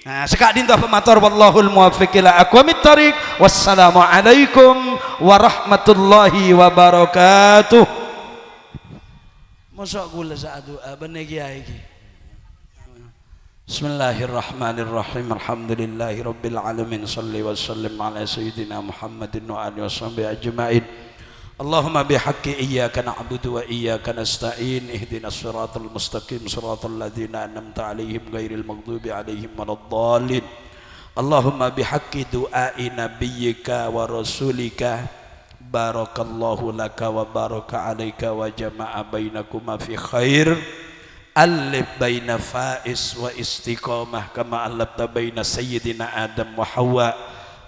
nah sekak dinto pematur wallahul muwaffiq ila aqwamit thariq wassalamu alaikum warahmatullahi wabarakatuh mosok kula sak doa bener kiai iki Bismillahirrahmanirrahim alhamdulillahi rabbil alamin salli wa sallim ala sayyidina Muhammadin wa alihi washabihi ajma'in Allahumma bihaqqi iyyaka na'budu wa iyyaka nasta'in ihdinas siratal mustaqim siratal ladzina an'amta 'alaihim ghairil maghdubi 'alaihim waladdallin Allahumma bihaqqi du'ai nabiyyika wa rasulika barakallahu laka wa baraka alaika wa jama'a bainakuma fi khair alif baina faiz wa istiqamah kama alafta baina sayyidina Adam wa Hawa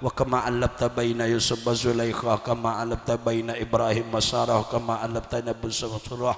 wa kama alafta baina Yusuf wa Zulaikha kama alafta baina Ibrahim wa Sarah kama alafta Nabi Surah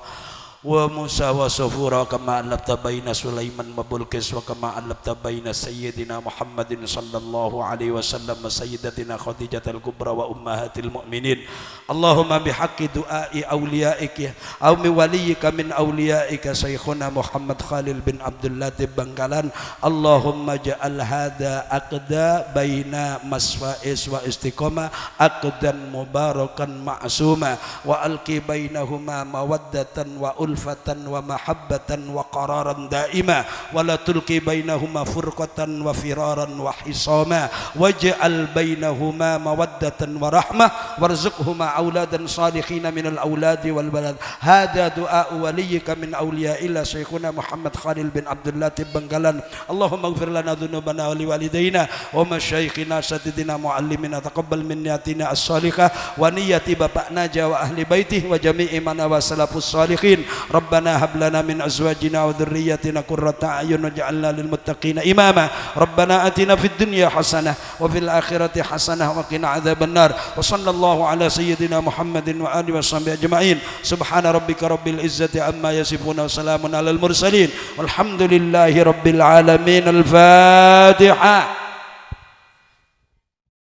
wa Musa wa Safura kama alafta baina Sulaiman wa Bilqis wa kama alafta baina sayyidina Muhammadin sallallahu alaihi wasallam wa sayyidatina Khadijatul Kubra wa ummahatil mu'minin. Allahumma bihaqqi du'ai awliyaika aw mi waliyika min awliyaika Syekhuna Muhammad Khalil bin Abdul Latif Bangkalan. Allahumma ja'al hada aqda baina masfa'is wa istiqamah aqdan mubarakan ma'suma wa alqi bainahuma mawaddatan wa ulfatan wa mahabbatan wa qararan daima wa la tulqi bainahuma furqatan wa firaran wa hisama waj'al bainahuma mawaddatan wa rahmah warzuqhuma auladan salihin minal auladi wal balad. Hada du'a waliyika min awliyaillah Syekhuna Muhammad Khalil bin Abdul Latif Bangkalan. Allahumma ighfir lana dhunubana wa liwalidaina wa masyayikhina satidina muallimina taqabbal min niyatina as-salihah wa niyati bapakna wa ahli baitih wa jami'i mana wa salafus salihin. Rabbana hab lana min azwajina wa dhurriyyatina qurrata a'yun waj'alna lil muttaqina imama. Rabbana atina fid dunya hasanah wa fil akhirati hasanah wa qina adzabannar. Wa sallallahu ala sayyidina Muhammadin wa alihi washabbihi ajma'in. Subhana rabbika rabbil izzati amma yasifun wa salamun alal mursalin walhamdulillahi rabbil alamin. Al-Fatihah.